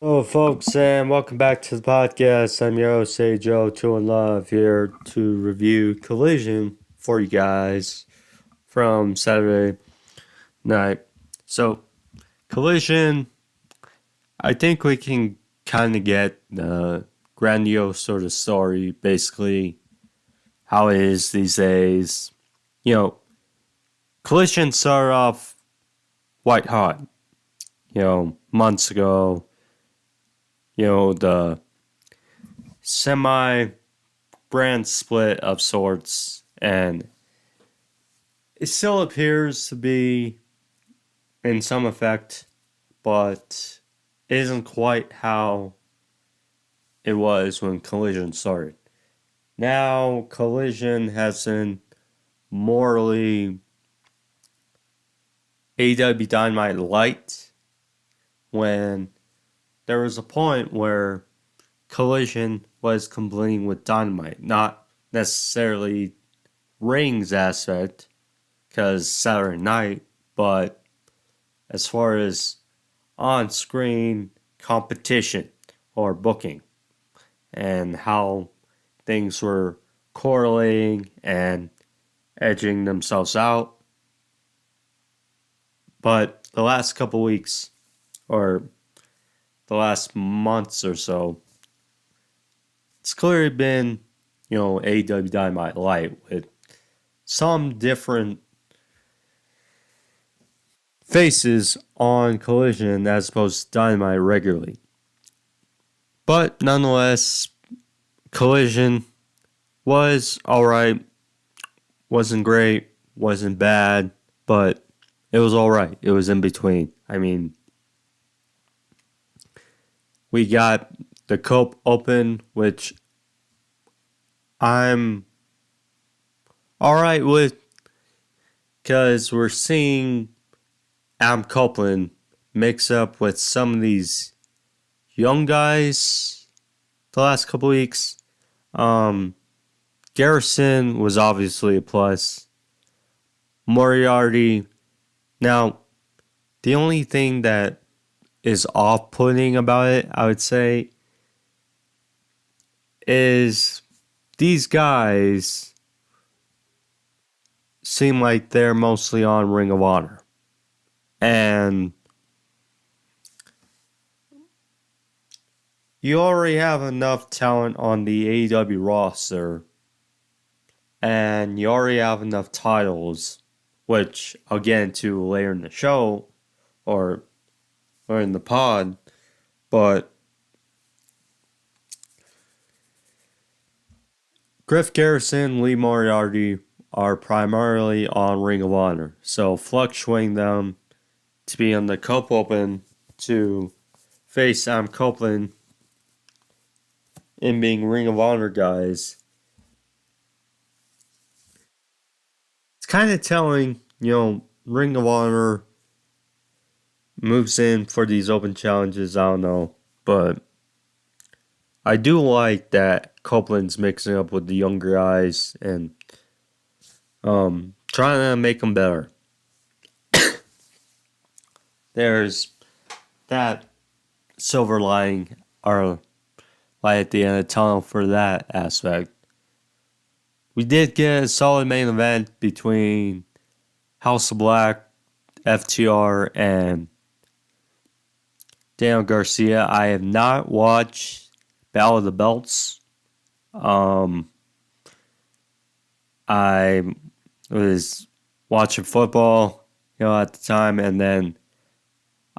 Hello, folks, and welcome back to the podcast. I'm your host, Joe, 2 in Love, here to review Collision for you guys from Saturday night. So, Collision, I think we can kind of get the grandiose sort of story, basically, how it is these days. Collision started off white hot, months ago. The semi brand split of sorts, and it still appears to be in some effect, but it isn't quite how it was when Collision started. Now, Collision has been morally AEW Dynamite light when there was a point where Collision was competing with Dynamite, not necessarily rings aspect, because Saturday night, but as far as on-screen competition or booking and how things were correlating and edging themselves out. But the last couple weeks, or the last months or so, it's clearly been, AEW Dynamite Light with some different faces on Collision as opposed to Dynamite regularly. But nonetheless, Collision was alright, wasn't great, wasn't bad, but it was alright. It was in between. I mean, we got the Cope Open, which I'm alright with, because we're seeing Adam Copeland mix up with some of these young guys the last couple weeks. Garrison was obviously a plus. Moriarty. Now, the only thing that is off-putting about it, I would say, is these guys seem like they're mostly on Ring of Honor. And you already have enough talent on the AEW roster, and you already have enough titles, which I'll get into later in the show, or in the pod, but Griff Garrison, Lee Moriarty are primarily on Ring of Honor, so fluctuating them to be on the Cope Open to face Sam Copeland in being Ring of Honor guys. It's kind of telling, Ring of Honor moves in for these open challenges, I don't know, but I do like that Copeland's mixing up with the younger guys and trying to make them better. There's that silver lining or light at the end of the tunnel for that aspect. We did get a solid main event between House of Black, FTR, and Daniel Garcia. I have not watched Battle of the Belts. I was watching football, at the time, and then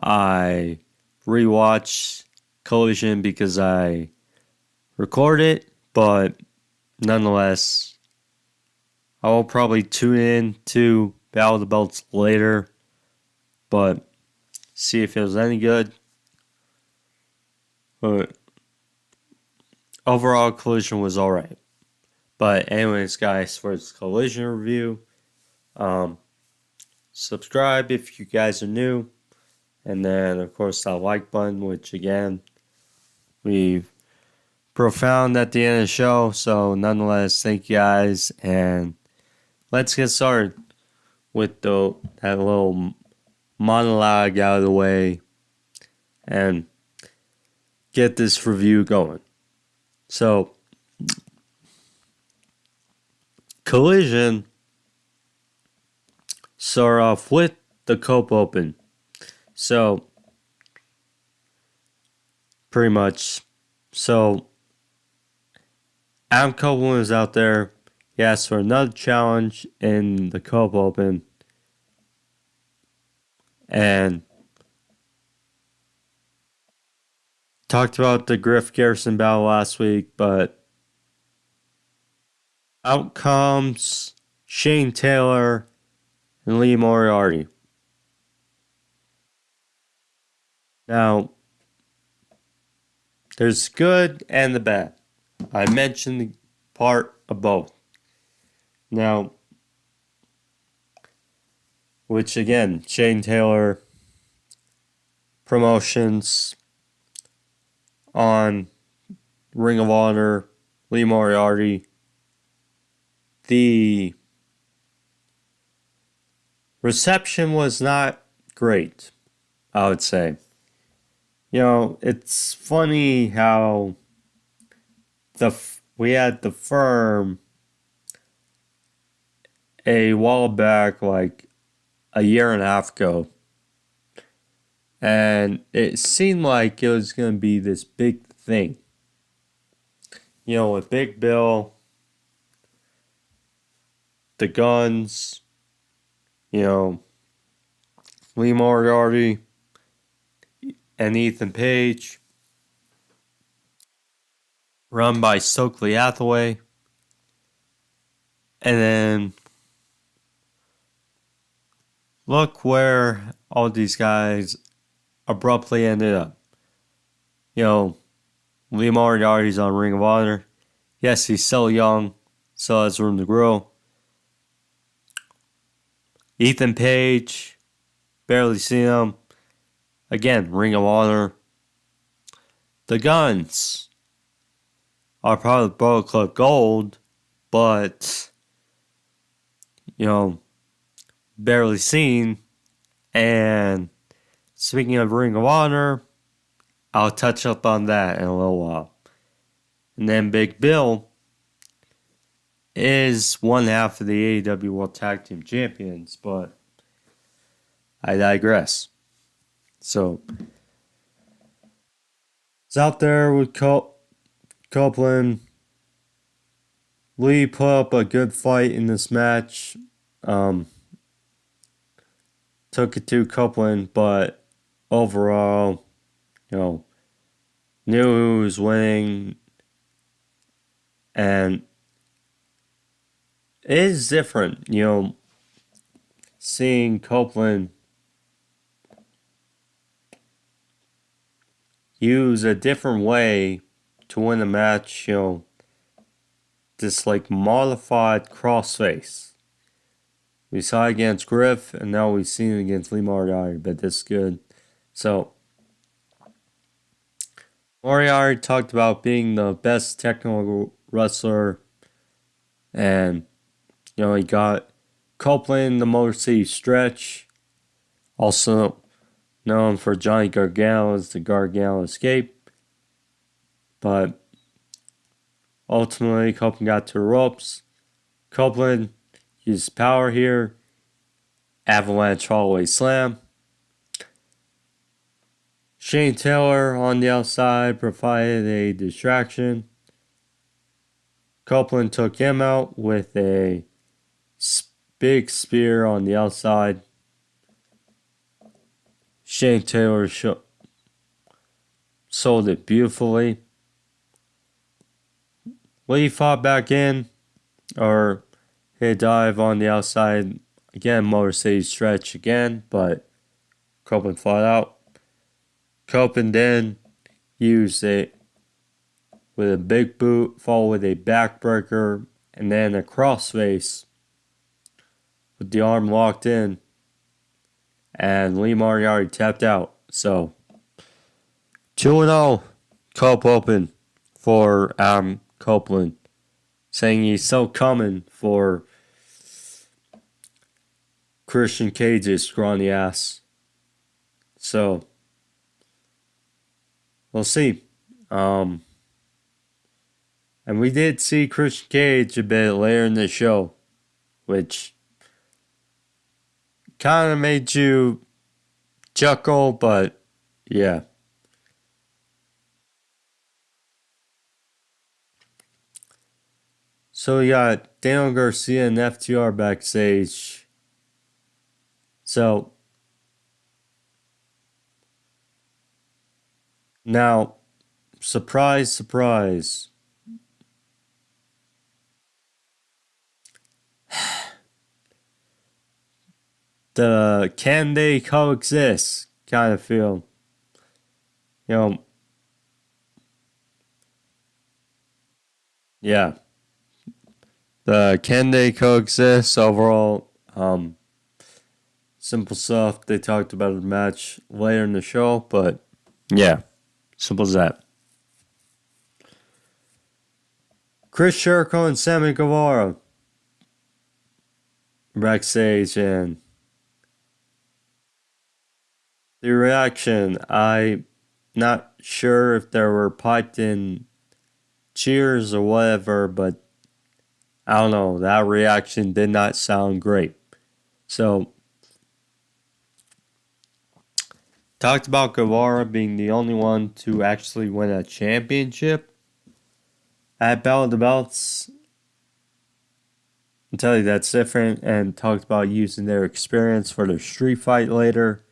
I rewatched Collision because I recorded it, but nonetheless, I will probably tune in to Battle of the Belts later, but see if it was any good. But overall, Collision was alright. But anyways, guys, for this Collision review, subscribe if you guys are new. And then, of course, that like button, which, again, we've profound at the end of the show. So, nonetheless, thank you guys. And let's get started with that little monologue out of the way. And get this review going. So, Collision start off with the Cope Open. So, pretty much. So, Adam Copeland was out there. He asked for another challenge in the Cope Open. And talked about the Griff Garrison battle last week, but out comes Shane Taylor and Lee Moriarty. Now, there's good and the bad. I mentioned the part of both. Now, which again, Shane Taylor promotions on Ring of Honor, Lee Moriarty. The reception was not great, I would say. You know, it's funny how we had the firm a while back, like a year and a half ago, and it seemed like it was going to be this big thing. You know, with Big Bill, the Guns, you know, Lee Moriarty, and Ethan Page, run by Stokely Hathaway, and then look where all these guys abruptly ended up. You know, Lee Moriarty's on Ring of Honor. Yes, he's still young, still has room to grow. Ethan Page, barely seen him. Again, Ring of Honor. The Guns are probably Bullet Club Gold, but, you know, barely seen. And speaking of Ring of Honor, I'll touch up on that in a little while. And then Big Bill is one half of the AEW World Tag Team Champions, but I digress. So, it's out there with Copeland. Lee put up a good fight in this match. Took it to Copeland, but overall, you know, knew who was winning. And it is different, you know, seeing Copeland use a different way to win a match, you know, this like modified crossface. We saw it against Griff, and now we've seen it against Lee Moriarty, but this is good. So, Moriarty talked about being the best technical wrestler, and, you know, he got Copeland the Motor City Stretch, also known for Johnny Gargano as the Gargano Escape, but ultimately Copeland got to the ropes. Copeland used power here. Avalanche Fallaway Slam. Shane Taylor on the outside provided a distraction. Copeland took him out with a big spear on the outside. Shane Taylor sold it beautifully. Lee fought back in, or hit a dive on the outside. Again, Motor City Stretch again, but Copeland fought out. Copeland then used it with a big boot, followed with a backbreaker, and then a crossface with the arm locked in. And Lee Moriarty tapped out. So, 2-0 Cope Open for Copeland. Saying he's still coming for Christian Cage's scrawny ass. So, we'll see. And we did see Christian Cage a bit later in the show, which kind of made you chuckle, but yeah. So we got Daniel Garcia and FTR backstage. So now, surprise, surprise. The can they coexist kind of feel. You know, yeah. The can they coexist overall. Simple stuff. They talked about the match later in the show, but yeah, simple as that. Chris Jericho and Sammy Guevara backstage, and the reaction, I'm not sure if there were piped in cheers or whatever, but I don't know. That reaction did not sound great. So, talked about Guevara being the only one to actually win a championship at Battle of the Belts. I'll tell you that's different, and talked about using their experience for their street fight later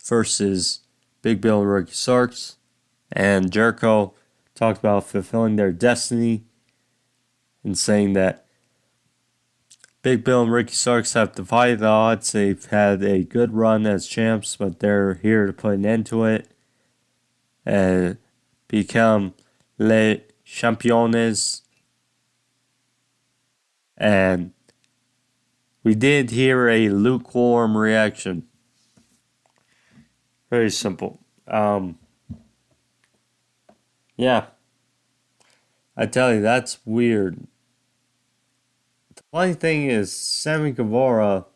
versus Big Bill and Ricky Starks. And Jericho talked about fulfilling their destiny and saying that Big Bill and Ricky Starks have defied the odds. They've had a good run as champs, but they're here to put an end to it and become les champions. And we did hear a lukewarm reaction. Very simple. Yeah. I tell you, that's weird. The funny thing is, Sammy Guevara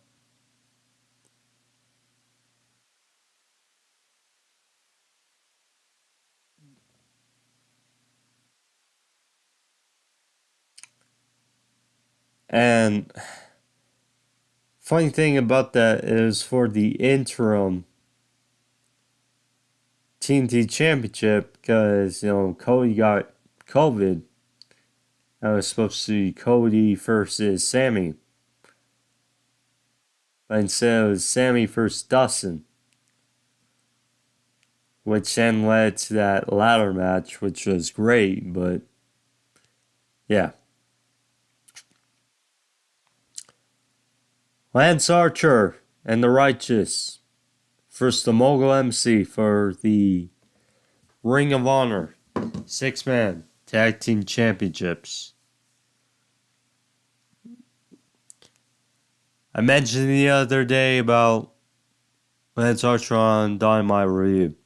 and funny thing about that is for the interim TNT Championship, because, Cody got COVID. I was supposed to be Cody versus Sammy. But instead it was Sammy versus Dustin. Which then led to that ladder match, which was great, but yeah. Lance Archer and the Righteous versus the Mogul MC for the Ring of Honor 6-man Tag Team Championships. I mentioned the other day about Lance Archer on Dynamite Review.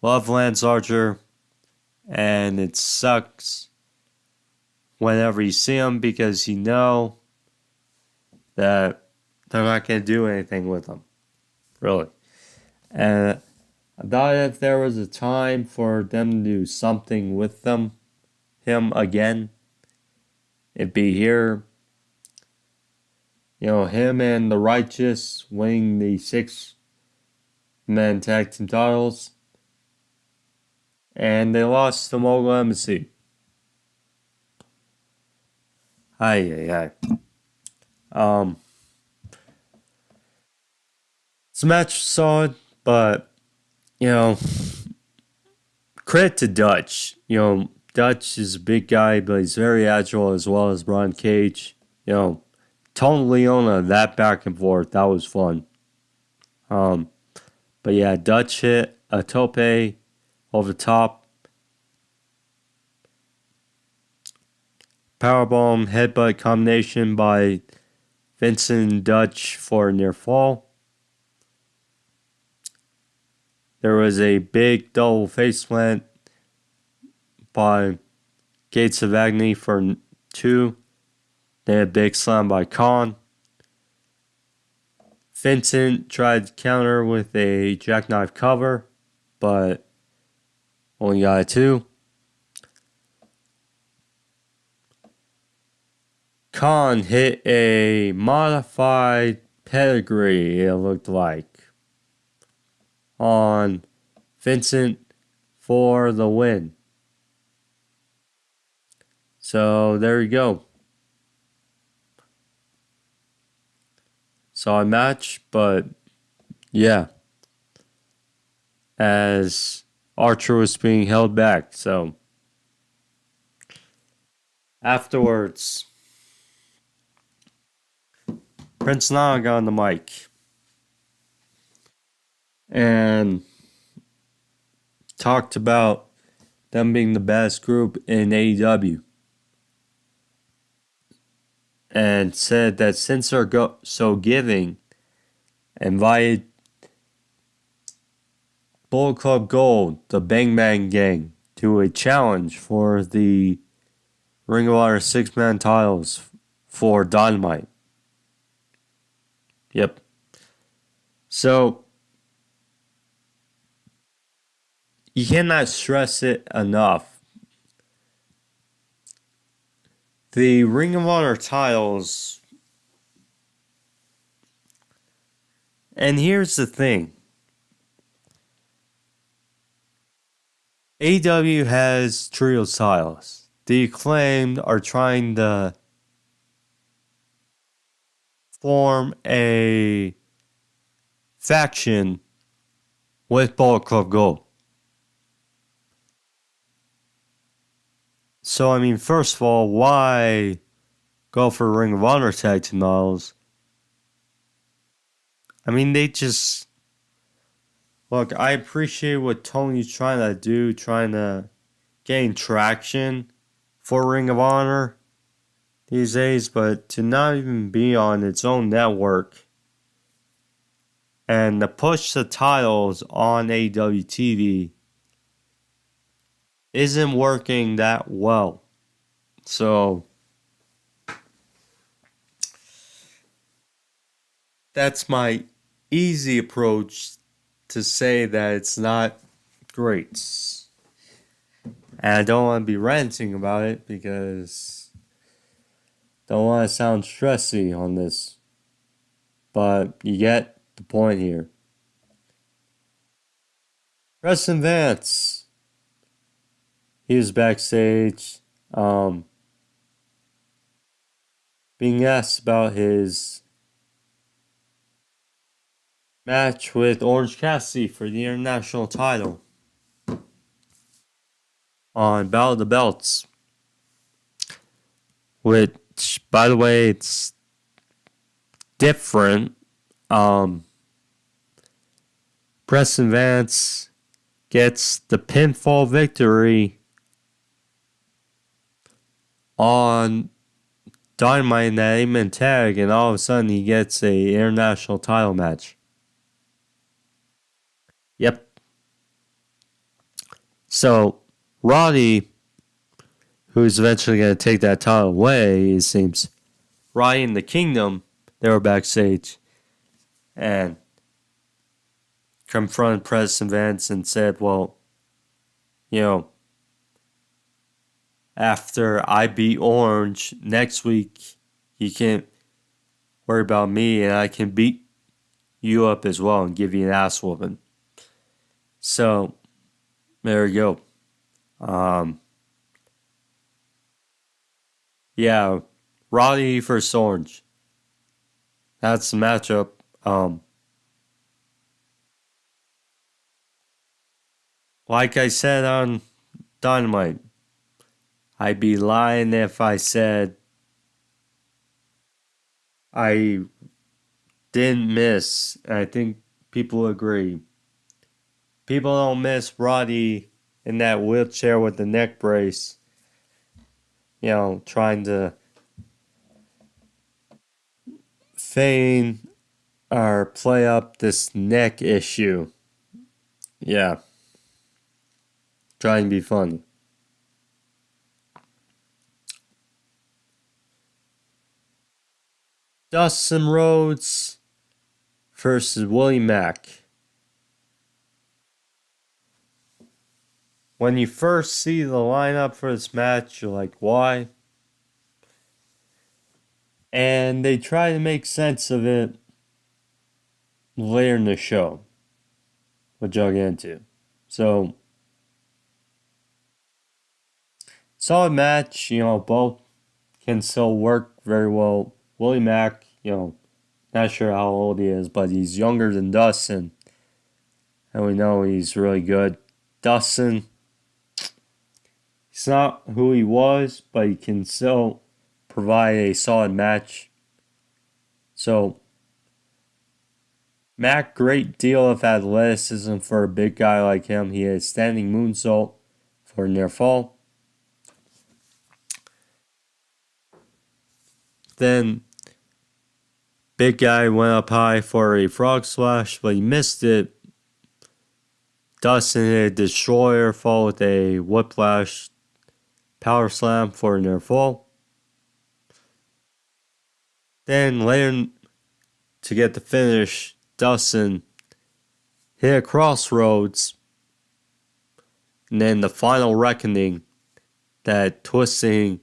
Love Lance Archer, and it sucks whenever you see him because you know that they're not going to do anything with him. Really. And I thought if there was a time for them to do something with him again, it'd be here. Him and the Righteous winning the 6-man tag team titles. And they lost to Mogul Embassy. This match was solid, but, credit to Dutch. Dutch is a big guy, but he's very agile as well as Brian Cage. Tony Leona, that back and forth, that was fun. But yeah, Dutch hit a tope over the top. Powerbomb headbutt combination by Vincent Dutch for a near fall. There was a big double face plant by Gates of Agony for 2. Then a big slam by Khan. Vincent tried to counter with a jackknife cover, but Only got 2. Khan hit a modified pedigree, it looked like, on Vincent for the win. So there you go. Solid match, but yeah, as Archer was being held back. So afterwards, Prince Nana got on the mic and talked about them being the best group in AEW. And said that since they're so giving, invited Bullet Club Gold, the Bang Bang Gang, to a challenge for the Ring of Honor 6-man titles for Dynamite. Yep. So, you cannot stress it enough. The Ring of Honor titles, and here's the thing. AEW has trio titles. The Acclaimed are trying to form a faction with Bullet Club Gold. So, I mean, first of all, why go for Ring of Honor tag team titles? I mean, they just... Look, I appreciate what Tony's trying to do, trying to gain traction for Ring of Honor these days, but to not even be on its own network and to push the titles on AEW TV isn't working that well. So that's my easy approach to say that it's not great. And I don't want to be ranting about it because I don't want to sound stressy on this. But you get the point here. Preston Vance, he was backstage being asked about his match with Orange Cassidy for the international title on Battle of the Belts, which, by the way, it's different. Preston Vance gets the pinfall victory on Dynamite in that 8-man tag, and all of a sudden he gets a international title match. Yep. So, Roddy, who's eventually going to take that title away, it seems. Roddy and the Kingdom, they were backstage and confronted Preston Vance and said, well, you know, after I beat Orange next week, you can't worry about me and I can beat you up as well and give you an ass whooping. So, there you go. Yeah, Roddy versus Orange. That's the matchup. Like I said on Dynamite, I'd be lying if I said I didn't miss. And I think people agree. People don't miss Roddy in that wheelchair with the neck brace. You know, trying to feign or play up this neck issue. Yeah. Trying to be funny. Dustin Rhodes versus Willie Mack. when you first see the lineup for this match, you're like, why? And they try to make sense of it later in the show, which I'll get into. So, solid match, both can still work very well. Willie Mack, not sure how old he is, but he's younger than Dustin. And we know he's really good. Dustin, he's not who he was, but he can still provide a solid match. So, Mack, great deal of athleticism for a big guy like him. He had a standing moonsault for a near fall. Then, big guy went up high for a frog splash, but he missed it. Dustin hit a destroyer fall with a whiplash power slam for a near fall. Then later to get the finish, Dustin hit a crossroads. And then the final reckoning, that twisting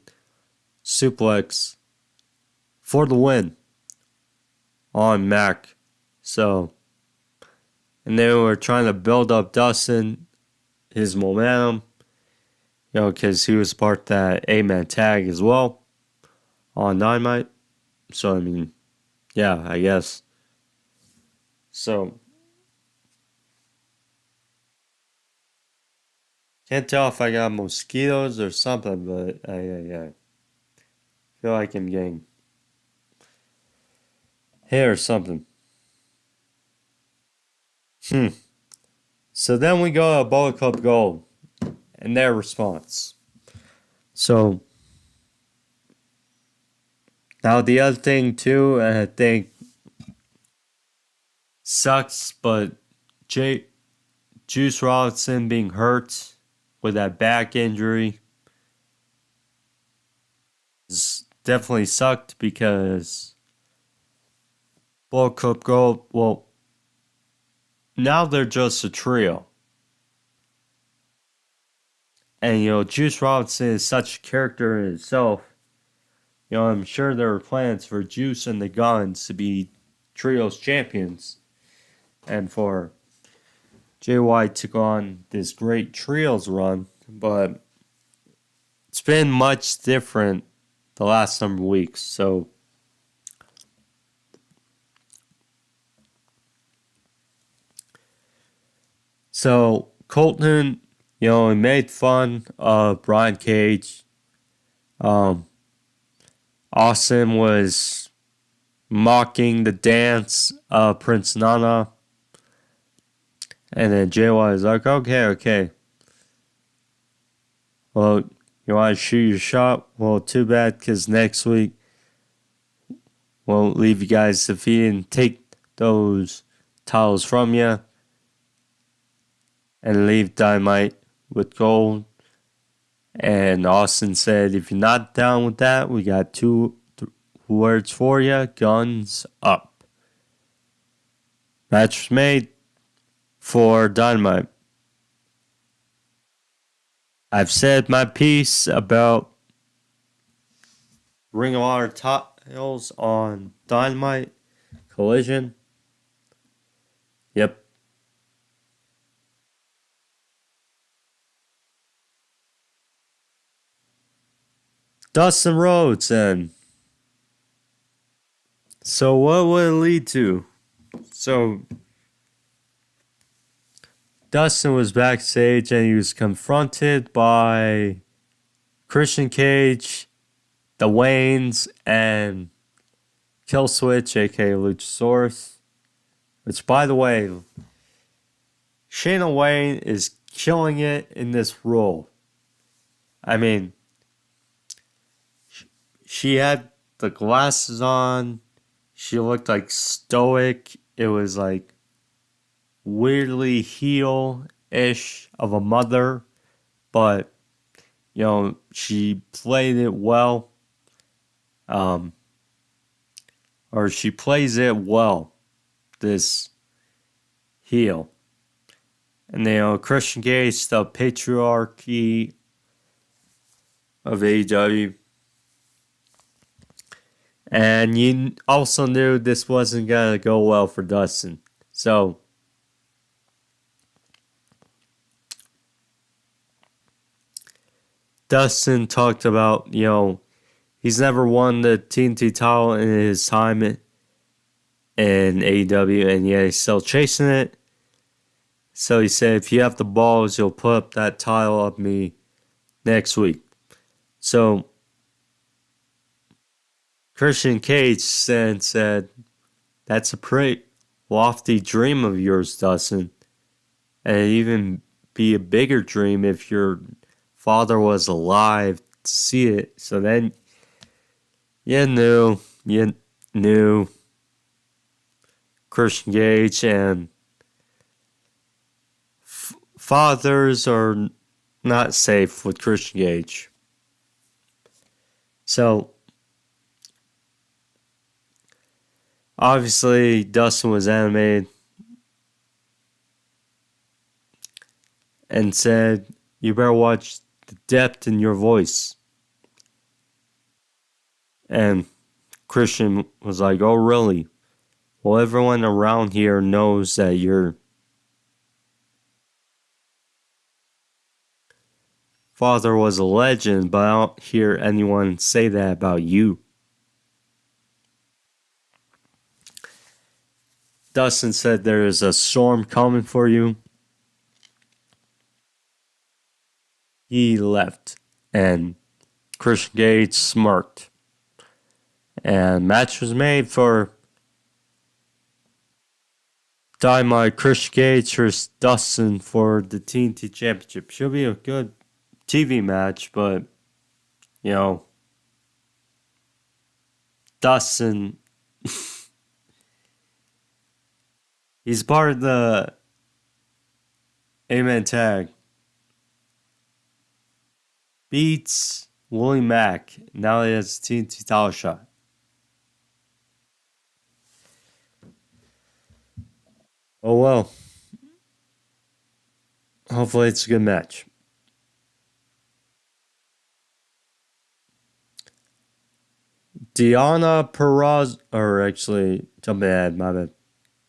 suplex for the win on Mack. So, and they were trying to build up Dustin, his momentum, because he was part of that 8-man tag as well on Dynamite. So, I mean, yeah, I guess. So, can't tell if I got mosquitoes or something, but I feel like I'm getting hit or something. So then we go to Bullet Club Gold and their response. So, now the other thing too, and I think sucks, but Juice Robinson being hurt with that back injury definitely sucked, because Bullet Club Gold, well, now they're just a trio. And, Juice Robinson is such a character in itself. I'm sure there were plans for Juice and the Guns to be trios champions, and for JY to go on this great trios run, but it's been much different the last number of weeks. So Colton, he made fun of Brian Cage. Austin was mocking the dance of Prince Nana. And then JY is like, okay. Well, you want to shoot your shot? Well, too bad, because next week won't leave you guys defeated and take those titles from you and leave Dynamite with gold. And Austin said, if you're not down with that, we got two words for you: guns up. Match was made for Dynamite. I've said my piece about Ring of Honor titles on Dynamite Collision. Yep. Dustin Rhodes, and so what would it lead to? So Dustin was backstage and he was confronted by Christian Cage, the Waynes, and Killswitch, aka Luchasaurus. Which, by the way, Shayna Wayne is killing it in this role. I mean, she had the glasses on. She looked like stoic. It was like weirdly heel-ish of a mother, but she played it well. Or she plays it well, this heel. And Christian Cage, the patriarchy of AEW. And you also knew this wasn't going to go well for Dustin. So, Dustin talked about, he's never won the TNT title in his time in AEW, and yet he's still chasing it. So he said, if you have the balls, you'll put up that title of me next week. So, Christian Cage then said, that's a pretty lofty dream of yours, Dustin. And it'd even be a bigger dream if your father was alive to see it. So then you knew Christian Cage, and fathers are not safe with Christian Cage. So, obviously, Dustin was animated and said, you better watch the depth in your voice. And Christian was like, oh, really? Well, everyone around here knows that your father was a legend, but I don't hear anyone say that about you. Dustin said there is a storm coming for you. He left, and Christian Cage smirked. And match was made for Dynamite. Christian Cage versus Dustin for the TNT Championship. Should be a good TV match, but, Dustin, he's part of the 8-man tag. Beats Willie Mack. Now he has a TNT title shot. Oh well. Hopefully it's a good match. Deonna Purazzo, or actually, jumping ahead, my bad.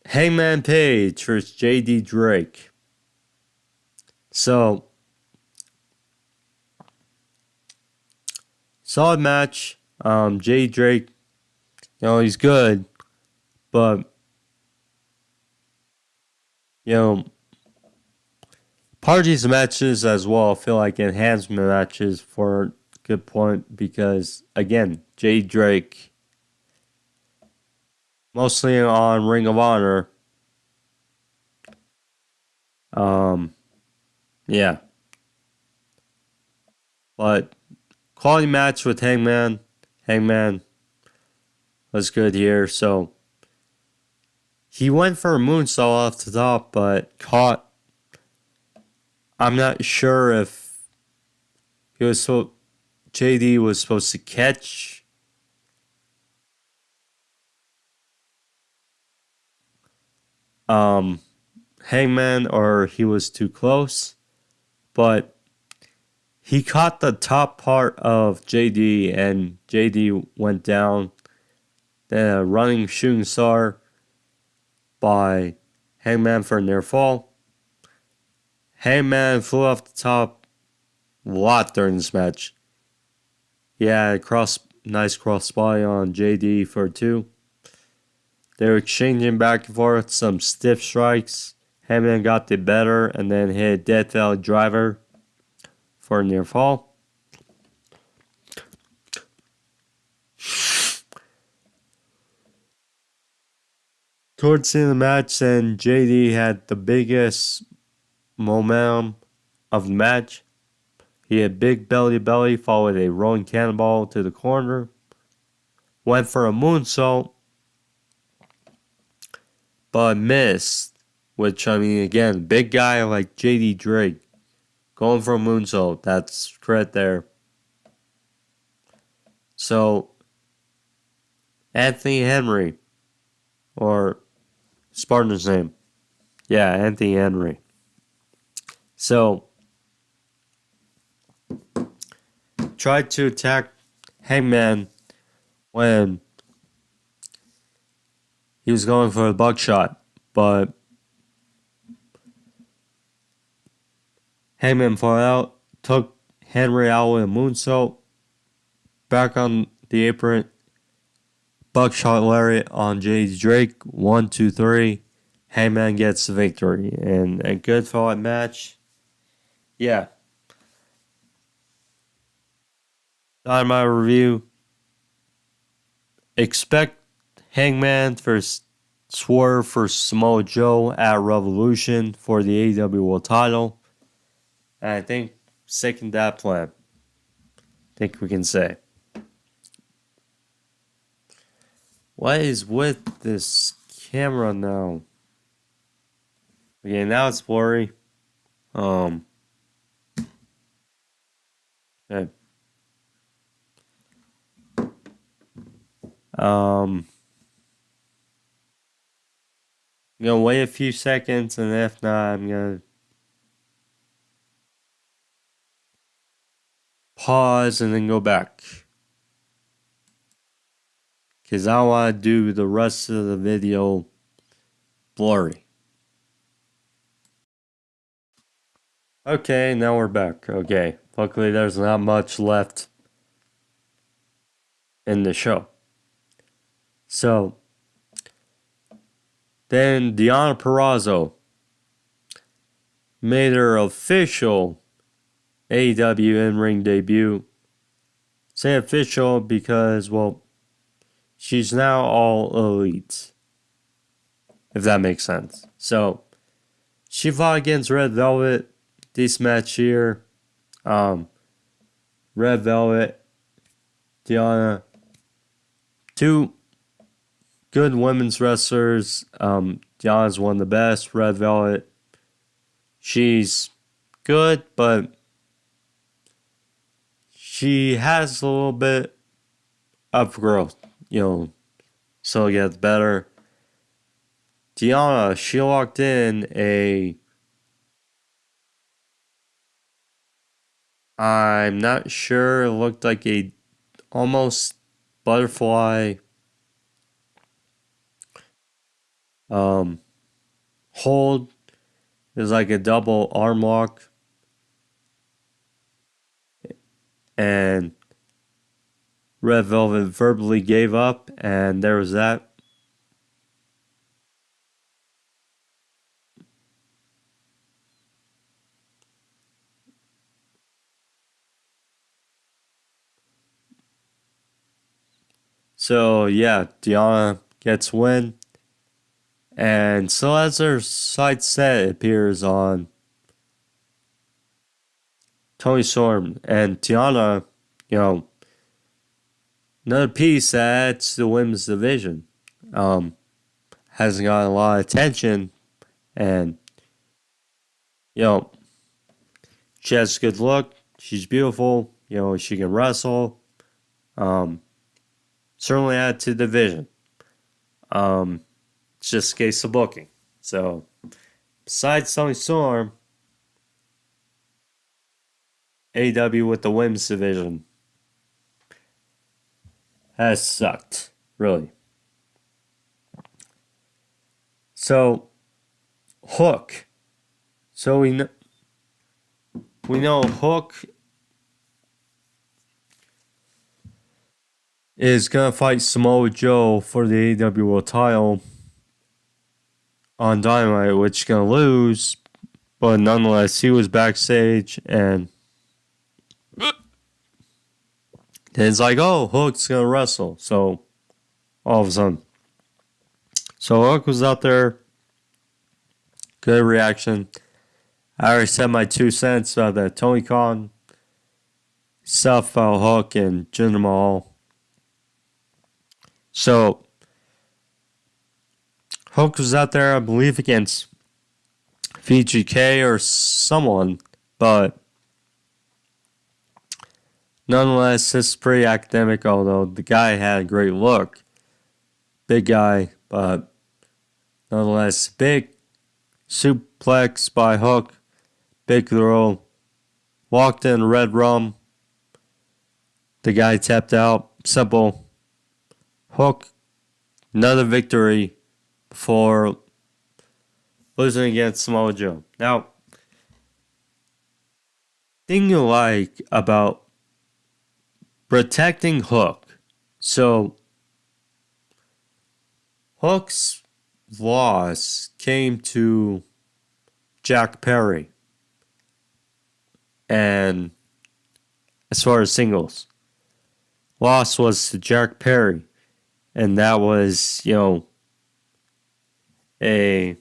Hangman Page versus J.D. Drake. So, solid match. J.D. Drake, he's good, but, part of these matches as well, I feel like enhancement matches for a good point, because, again, J.D. Drake, mostly on Ring of Honor. Yeah. But quality match with Hangman. Hangman was good here. So he went for a moonsault off the top, but caught. I'm not sure if JD was supposed to catch Hangman, or he was too close, but he caught the top part of JD, and JD went down. Then a running shooting star by Hangman for a near fall. Hangman flew off the top a lot during this match. Yeah, nice cross body on JD for 2. They were exchanging back and forth, some stiff strikes. Hangman got the better and then hit a Death Valley driver for a near fall. Towards the end of the match, then JD had the biggest momentum of the match. He had big belly to belly, followed a rolling cannonball to the corner. Went for a moonsault, but missed. Which, again, big guy like J.D. Drake going for a moonsault. That's credit there. So, Anthony Henry, or Spartan's name. Yeah, Anthony Henry. So, tried to attack Hangman when he was going for a buckshot, but Hangman fought out, took Henry out with a moonsault, back on the apron, buckshot lariat on J.D. Drake, 1, 2, 3. Hangman gets the victory, and a good fought match. Yeah. On my review, expect Hangman for Swerve for Samoa Joe at Revolution for the AEW World Title. And I think second that plan. I think we can say. What is with this camera now? Okay, now it's blurry. Okay. I'm gonna wait a few seconds, and if not, I'm gonna pause and then go back. Because I want to do the rest of the video blurry. Okay, now we're back. Okay, luckily there's not much left in the show. So, then Deonna Purazzo made her official AEW in-ring debut. Say official because, well, she's now all elite. If that makes sense. So, she fought against Red Velvet this match here. Red Velvet, Deonna, two good women's wrestlers. Deonna's one of the best. Red Velvet, she's good, but she has a little bit of growth, so it gets better. Deonna, she locked in I'm not sure, it looked like a almost butterfly hold. It was like a double arm lock. And Red Velvet verbally gave up, and there was that. So, yeah, Deonna gets win. And so as her side set appears on Tony Storm and Deonna, another piece that adds to the women's division. Hasn't gotten a lot of attention. And, she has a good look. She's beautiful. She can wrestle. Certainly add to the division. It's just a case of booking. So, besides Tony Storm, AEW with the women's division has sucked, really. So, Hook. So we know Hook is gonna fight Samoa Joe for the AEW World Title on Dynamite, which is gonna lose, but nonetheless, he was backstage and it's like, oh, Hook's gonna wrestle. So all of a sudden, so Hook was out there. Good reaction. I already said my 2 cents about that Tony Khan stuff about Hook and Jinder Mahal. So Hook was out there, I believe, against VGK or someone, but nonetheless, this is pretty academic, although the guy had a great look. Big guy, but nonetheless, big suplex by Hook. big throw, walked in red rum. The guy tapped out. Simple. Hook, another victory for losing against Samoa Joe. Now, thing you like about protecting Hook. So, Hook's loss came to Jack Perry. And as far as singles, loss was to Jack Perry. And that was, a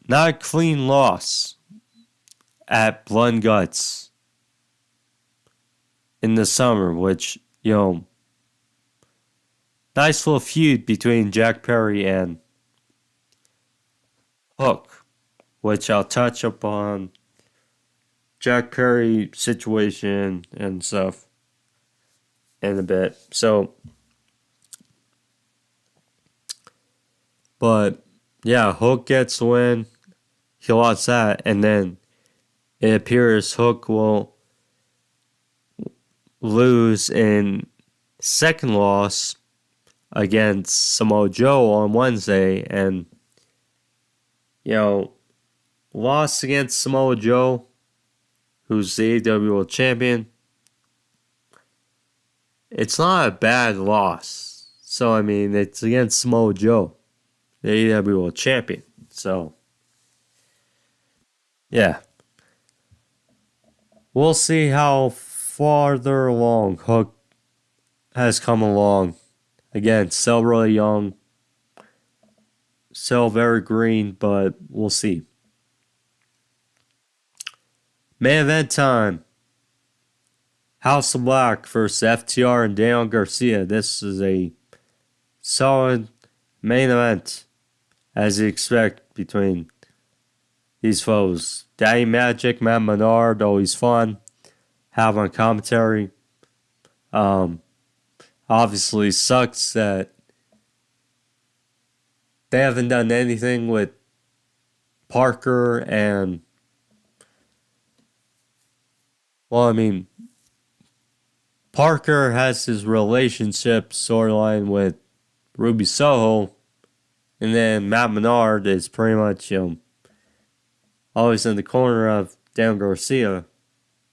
not a clean loss at Blood and Guts in the summer, which, nice little feud between Jack Perry and Hook, which I'll touch upon Jack Perry situation and stuff in a bit. So, but yeah, Hook gets the win. He lost that, and then it appears Hook will lose in second loss against Samoa Joe on Wednesday, and loss against Samoa Joe, who's the AEW World Champion. It's not a bad loss. So I mean, it's against Samoa Joe, the AEW World Champion. So yeah, we'll see how farther along Hook has come along. Again, still really young, still very green, but we'll see. Main event time. House of Black versus FTR and Daniel Garcia. This is a solid main event, as you expect, between these foes. Daddy Magic, Matt Menard, always fun. Have on commentary. Obviously sucks that they haven't done anything with Parker and, well, I mean, Parker has his relationship storyline with Ruby Soho, and then Matt Menard is pretty much, always in the corner of Dan Garcia.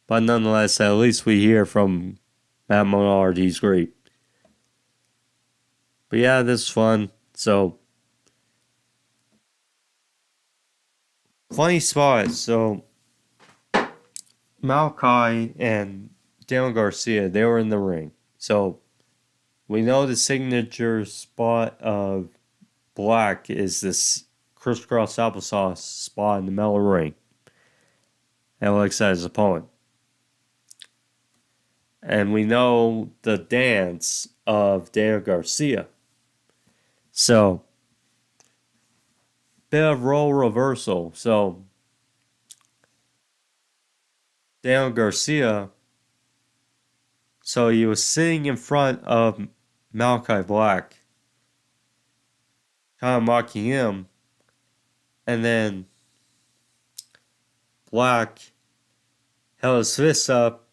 But nonetheless, at least we hear from Matt Menard. He's great. But yeah, this is fun. So, funny spot. So, Malachi and Daniel Garcia, they were in the ring. So, we know the signature spot of Black is this crisscross applesauce spot in the middle of the ring. And looks at his opponent. And we know the dance of Daniel Garcia. So, bit of role reversal. So, Daniel Garcia, so he was sitting in front of Malachi Black, kind of mocking him, and then Black held his fists up,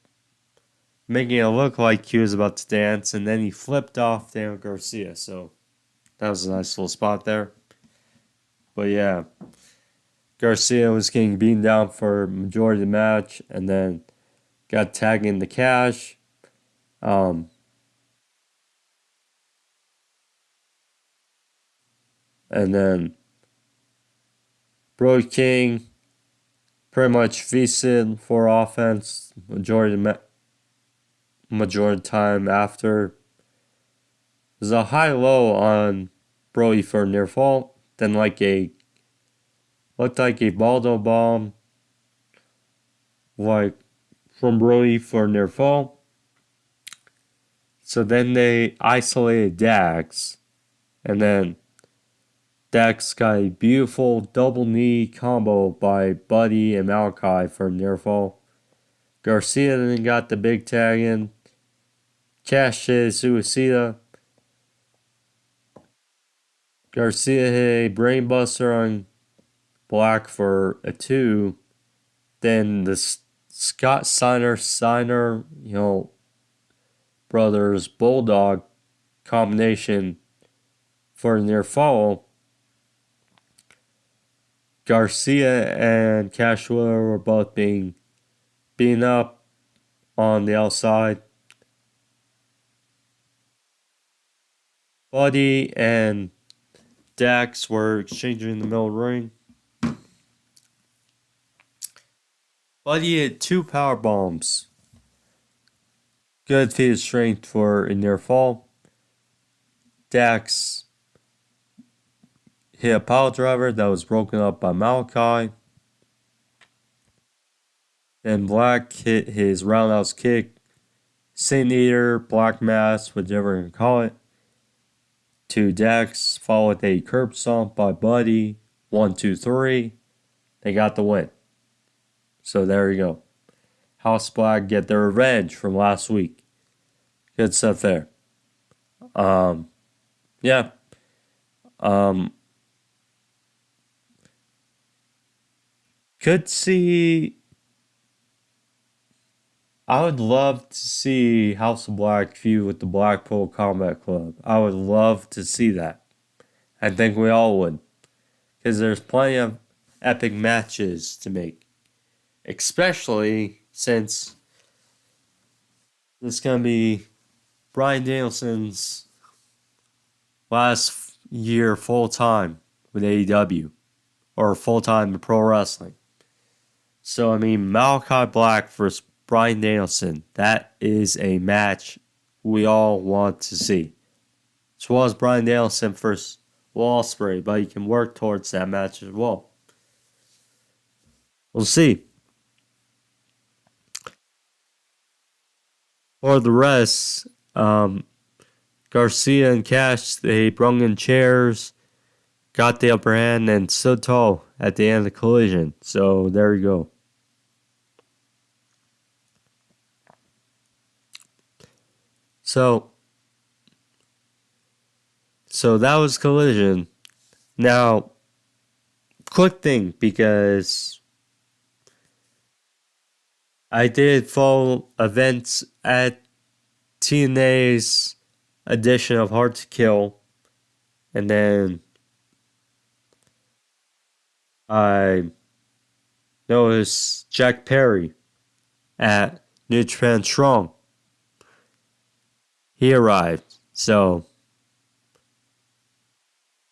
making it look like he was about to dance, and then he flipped off Daniel Garcia. So that was a nice little spot there. But yeah, Garcia was getting beaten down for majority of the match, and then got tagged in the cash. And then Brody King pretty much feasted for offense majority of time after. There's a high-low on Brody for a near fall. Then looked like a Baldo bomb from Brody for a near fall. So then they isolated Dax. And then Dax got a beautiful double knee combo by Buddy and Malachi for a near fall. Garcia then got the big tag in. Cashed his Suicida. Garcia hit a brainbuster on Black for a 2, then the Scott Steiner, brothers Bulldog combination for a near fall. Garcia and Cash Wheeler were both being beaten up on the outside. Buddy and Dax were exchanging in the middle of the ring. Buddy hit 2 power bombs. Good feat of strength for a near fall. Dax hit a pile driver that was broken up by Malachi. Then Black hit his roundhouse kick, Saint Eater, Black Mass, whichever you can call it, to Dax, followed with a curb stomp by Buddy. 1, 2, 3. They got the win. So there you go. House Black get their revenge from last week. Good stuff there. Yeah. Could see. I would love to see House of Black feud with the Blackpool Combat Club. I would love to see that. I think we all would. Because there's plenty of epic matches to make. Especially since this is going to be Bryan Danielson's last year full-time with AEW. Or full-time in pro wrestling. So, I mean, Malachi Black versus Bryan Danielson. That is a match we all want to see. As well as Bryan Danielson versus Will Ospreay, but you can work towards that match as well. We'll see. For the rest, Garcia and Cash, they brung in chairs, got the upper hand, and stood tall at the end of the collision. So there you go. So that was Collision. Now, quick thing, because I did follow events at TNA's edition of Hard to Kill, and then I noticed Jack Perry at New Japan Strong. He arrived. So,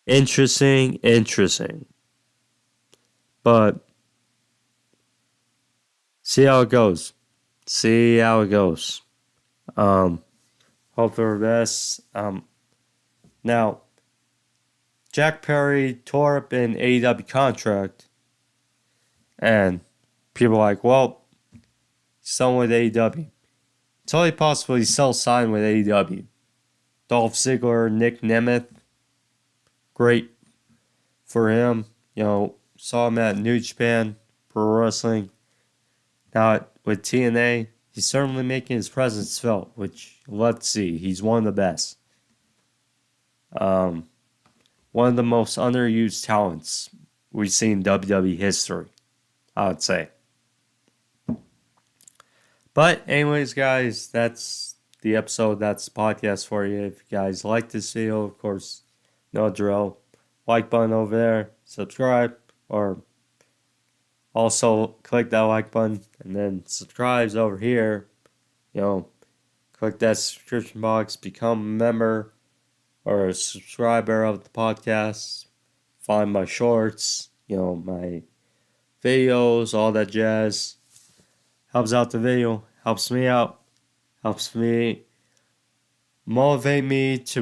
interesting. But, see how it goes. Hope for the best. Now, Jack Perry tore up an AEW contract. And people are like, well, he's still with AEW. It's only possible he's still signed with AEW. Dolph Ziggler, Nick Nemeth. Great for him. Saw him at New Japan Pro Wrestling. Now with TNA, he's certainly making his presence felt, which let's see. He's one of the best. One of the most underused talents we've seen in WWE history, I would say. But anyways, guys, that's the episode. That's the podcast for you. If you guys like this video, of course, no drill. Like button over there. Subscribe. Or also click that like button. And then subscribe's over here. Click that subscription box. Become a member or a subscriber of the podcast. Find my shorts. My videos. All that jazz. Helps out the video, helps me out, helps me motivate me to